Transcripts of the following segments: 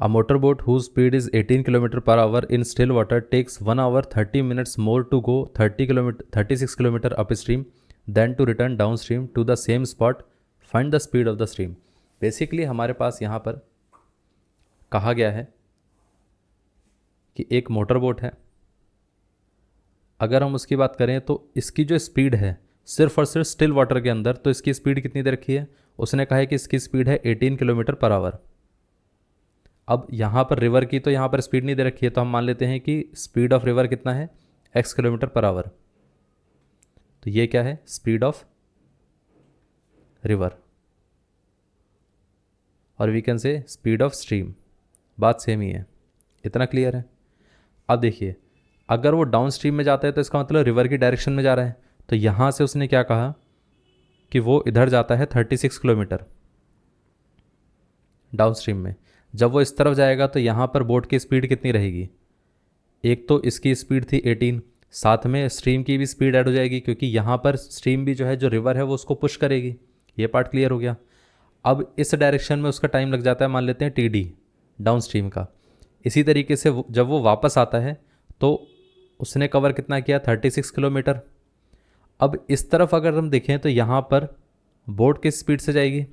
A motorboat whose speed is 18 km/h in still water takes 1 hour 30 minutes more to go 36 km upstream than to return downstream to the same spot. Find the speed of the stream. Basically हमारे पास यहाँ पर कहा गया है कि एक motor boat है। अगर हम उसकी बात करें तो इसकी जो स्पीड है सिर्फ और सिर्फ स्टिल वाटर के अंदर, तो इसकी स्पीड कितनी दे रखी है? उसने कहा है कि इसकी स्पीड है 18 km/h। अब यहाँ पर रिवर की तो यहाँ पर स्पीड नहीं दे रखी है, तो हम मान लेते हैं कि स्पीड ऑफ रिवर कितना है? x km/h। तो ये क्या है? स्पीड ऑफ रिवर, और we can say speed of stream. बात सेम ही है, इतना क्लियर है। अब देखिए, अगर वो डाउन स्ट्रीम में जाता है तो इसका मतलब रिवर की डायरेक्शन में जा रहा है। तो यहाँ से उसने क्या कहा कि वो इधर जाता है 36 किलोमीटर डाउन स्ट्रीम में। जब वो इस तरफ जाएगा तो यहाँ पर बोट की स्पीड कितनी रहेगी? एक तो इसकी स्पीड थी 18, साथ में स्ट्रीम की भी स्पीड ऐड हो जाएगी, क्योंकि यहाँ पर स्ट्रीम भी जो है, जो रिवर है, वो उसको पुश करेगी। ये पार्ट क्लियर हो गया। अब इस डायरेक्शन में उसका टाइम लग जाता है, मान लेते हैं TD डाउन स्ट्रीम का। इसी तरीके से जब वो वापस आता है तो उसने कवर कितना किया? 36 किलोमीटर। अब इस तरफ अगर हम देखें तो यहाँ पर बोट किस स्पीड से जाएगी?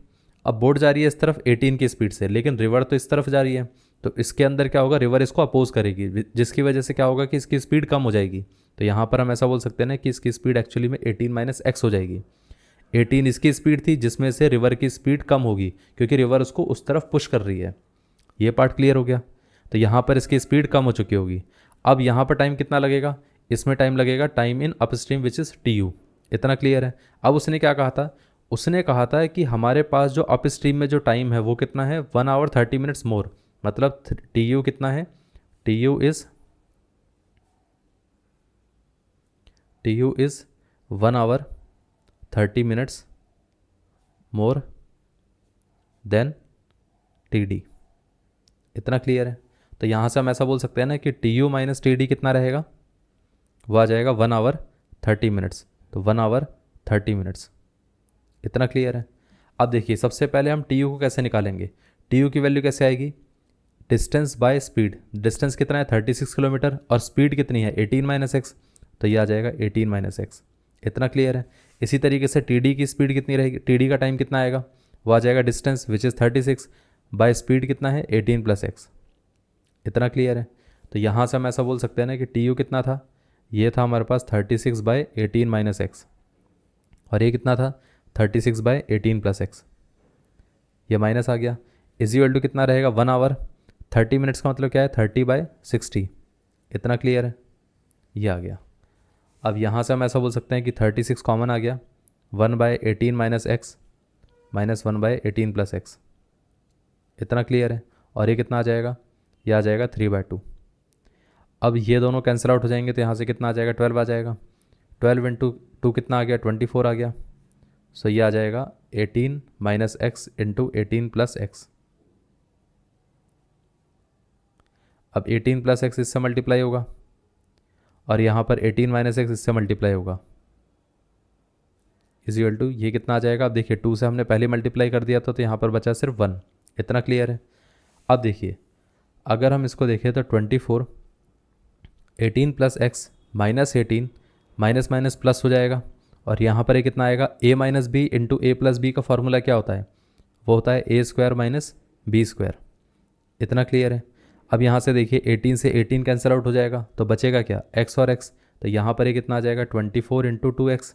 अब बोट जा रही है इस तरफ 18 की स्पीड से, लेकिन रिवर तो इस तरफ जा रही है। तो इसके अंदर क्या होगा? रिवर इसको अपोज करेगी, जिसकी वजह से क्या होगा कि इसकी स्पीड कम हो जाएगी। तो यहाँ पर हम ऐसा बोल सकते हैं ना कि इसकी स्पीड एक्चुअली में 18 - x हो जाएगी। 18 इसकी स्पीड थी, जिसमें से रिवर की स्पीड कम होगी, क्योंकि रिवर उसको उस तरफ पुश कर रही है। ये पार्ट क्लियर हो गया। तो यहाँ पर इसकी स्पीड कम हो चुकी होगी। अब यहाँ पर टाइम कितना लगेगा? इसमें टाइम लगेगा time in upstream which is TU। इतना क्लियर है। अब उसने क्या कहा था? उसने कहा था कि हमारे पास जो अपस्ट्रीम में जो टाइम है वो कितना है? 1 hour 30 minutes मोर। मतलब TU कितना है? TU is 1 hour 30 minutes more than TD। इतना क्लियर है। तो यहाँ से हम ऐसा बोल सकते हैं ना कि TU - TD कितना रहेगा? वो आ जाएगा 1 hour 30 minutes। तो 1 hour 30 minutes। इतना क्लियर है। अब देखिए, सबसे पहले हम TU को कैसे निकालेंगे? TU की वैल्यू कैसे आएगी? Distance by speed. डिस्टेंस कितना है? 36 किलोमीटर, और स्पीड कितनी है? 18 - x। तो ये आ जाएगा 18 - x। इतना क्लियर है। इसी तरीके से TD की स्पीड कितनी रहेगी? TD का टाइम कितना आएगा? वो आ जाएगा distance which is 36 by speed कितना है? 18 + x। इतना क्लियर है। तो यहाँ से हम ऐसा बोल सकते हैं ना कि TU कितना था? ये था हमारे पास 36 बाय 18 - x, और ये कितना था? 36 बाय 18 + x। ये माइनस आ गया। इक्वल टू कितना रहेगा? 1 hour 30 minutes का मतलब क्या है? 30/60। इतना क्लियर है। ये आ गया। अब यहाँ से हम ऐसा बोल सकते हैं कि 36 कॉमन आ गया, 1/18 - x - 1/18 + x। इतना क्लियर है। और ये कितना आ जाएगा? ये आ जाएगा 3/2। अब ये दोनों कैंसिल आउट हो जाएंगे, तो यहाँ से कितना आ जाएगा? 12 आ जाएगा। 12 × 2 कितना आ गया? 24 आ गया। सो ये आ जाएगा 18 - x × 18 + x। अब 18 + x इससे मल्टीप्लाई होगा, और यहाँ पर 18 - x इससे मल्टीप्लाई होगा, इक्वल टू ये कितना आ जाएगा? अब देखिए, 2 से हमने पहले मल्टीप्लाई कर दिया था, तो यहाँ पर बचा सिर्फ 1। इतना क्लियर है। अब देखिए, अगर हम इसको देखें तो 24 18 + x - 18 माइनस माइनस प्लस हो जाएगा, और यहाँ पर ये कितना आएगा? a - b × a + b का फॉर्मूला क्या होता है? वो होता है a² - b²। इतना क्लियर है। अब यहाँ से देखिए, 18 से 18 कैंसिल आउट हो जाएगा, तो बचेगा क्या? x और x। तो यहाँ पर ये कितना आ जाएगा? 24 × 2x,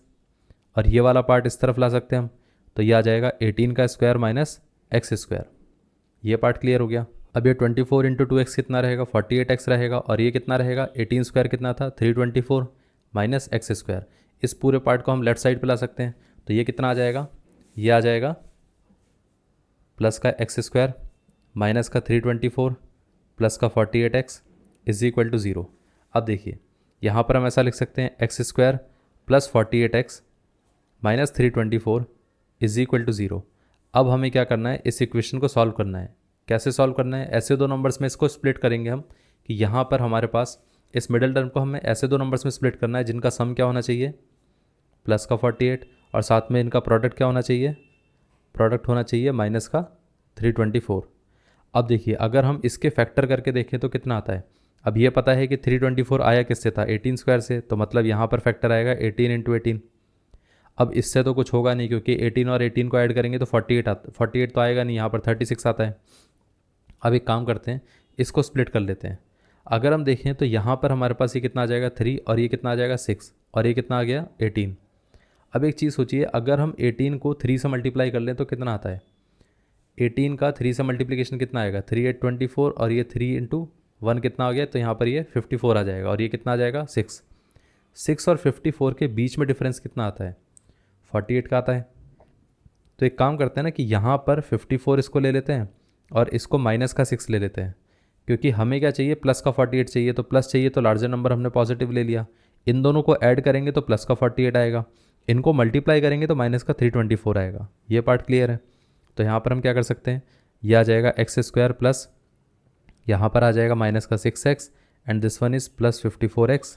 और ये वाला पार्ट इस तरफ ला सकते हैं हम, तो ये आ जाएगा 18 का स्क्वायर - x²। ये पार्ट क्लियर हो गया। अब ये 24 × 2x कितना रहेगा? 48x रहेगा, और ये कितना रहेगा? 18² कितना था? 324 - x²। इस पूरे पार्ट को हम लेफ्ट साइड पे ला सकते हैं, तो ये कितना आ जाएगा? ये आ जाएगा प्लस का x² माइनस का 324 प्लस का 48x = 0। अब देखिए, यहाँ पर हम ऐसा लिख सकते हैं x² + 48x - 324 = 0। अब हमें क्या करना है? इस इक्वेशन को सॉल्व करना है। कैसे सॉल्व करना है? ऐसे दो नंबर्स में इसको स्प्लिट करेंगे हम, कि यहाँ पर हमारे पास इस मिडिल टर्म को हमें ऐसे दो नंबर्स में स्प्लिट करना है जिनका सम क्या होना चाहिए? प्लस का 48, और साथ में इनका प्रोडक्ट क्या होना चाहिए? प्रोडक्ट होना चाहिए माइनस का 324। अब देखिए अगर हम इसके फैक्टर करके देखें तो कितना आता है। अब ये पता है कि 324 आया किससे था, 18 स्क्वायर से, तो मतलब यहाँ पर फैक्टर आएगा 18 इंटू 18। अब इससे तो कुछ होगा नहीं क्योंकि 18 और 18 को ऐड करेंगे तो 48 तो आएगा नहीं, यहाँ पर 36 आता है। अब एक काम करते हैं, इसको स्प्लिट कर लेते हैं। अगर हम देखें तो यहाँ पर हमारे पास ये कितना आ जाएगा 3, और ये कितना आ जाएगा 6, और ये कितना आ गया 18। अब एक चीज़ सोचिए, अगर हम 18 को 3 से मल्टीप्लाई कर लें तो कितना आता है। 18 का 3 से मल्टीप्लिकेशन कितना आएगा, 3 8 24, और ये 3 इंटू 1 कितना आ गया, तो यहाँ पर ये 54 आ जाएगा, और ये कितना आ जाएगा 6 और 54 के बीच में डिफरेंस कितना आता है, 48 का आता है। तो एक काम करते हैं ना कि यहाँ पर 54 इसको ले लेते हैं और इसको माइनस का 6 ले लेते हैं, क्योंकि हमें क्या चाहिए, प्लस का 48 चाहिए, तो प्लस चाहिए तो लार्जर नंबर हमने पॉजिटिव ले लिया। इन दोनों को ऐड करेंगे तो प्लस का 48 आएगा, इनको मल्टीप्लाई करेंगे तो माइनस का 324 आएगा। ये पार्ट क्लियर है। तो यहाँ पर हम क्या कर सकते हैं, ये आ जाएगा एक्स स्क्वायर प्लस यहाँ पर आ जाएगा माइनस का 6x, and this one is plus 54x,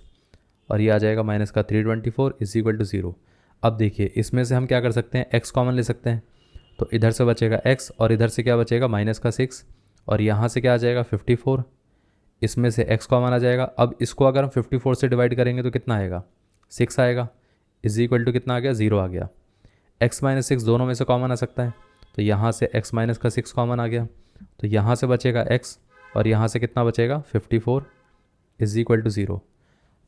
और ये आ जाएगा माइनस का 324 इज इक्वल टू 0। अब देखिए इसमें से हम क्या कर सकते हैं, x कॉमन ले सकते हैं, तो इधर से बचेगा x और इधर से क्या बचेगा माइनस का 6, और यहाँ से क्या आ जाएगा 54, इसमें से x कॉमन आ जाएगा। अब इसको अगर हम 54 से डिवाइड करेंगे तो कितना आएगा, 6 आएगा, इज इक्वल टू कितना आ गया, 0 आ गया। x माइनस 6 दोनों में से कॉमन आ सकता है, तो यहाँ से x माइनस का 6 कॉमन आ गया, तो यहाँ से बचेगा x और यहाँ से कितना बचेगा 54 इज इक्वल टू 0।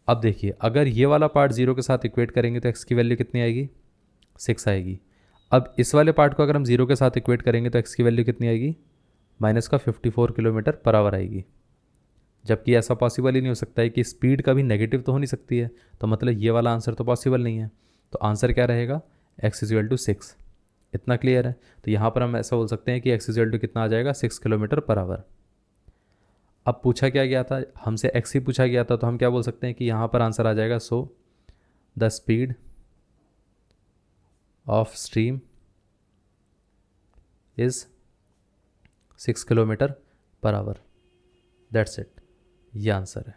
अब देखिए अगर ये वाला पार्ट 0 के साथ इक्वेट करेंगे तो x की वैल्यू कितनी आएगी, 6 आएगी। अब इस वाले पार्ट को अगर हम 0 के साथ इक्वेट करेंगे तो x की वैल्यू कितनी आएगी, माइनस का 54 किलोमीटर पर आवर आएगी। जबकि ऐसा पॉसिबल ही नहीं हो सकता है कि स्पीड कभी नेगेटिव तो हो नहीं सकती है, तो मतलब ये वाला आंसर तो पॉसिबल नहीं है। तो आंसर क्या रहेगा, x इज इक्वल टू 6। इतना क्लियर है। तो यहाँ पर हम ऐसा बोल सकते हैं कि x इज इक्वल टू कितना आ जाएगा, 6 किलोमीटर पर आवर। अब पूछा क्या गया था हमसे, x ही पूछा गया था, तो हम क्या बोल सकते हैं कि यहाँ पर आंसर आ जाएगा, so the speed of stream is 6 kilometre per hour. That's it, ये आंसर है।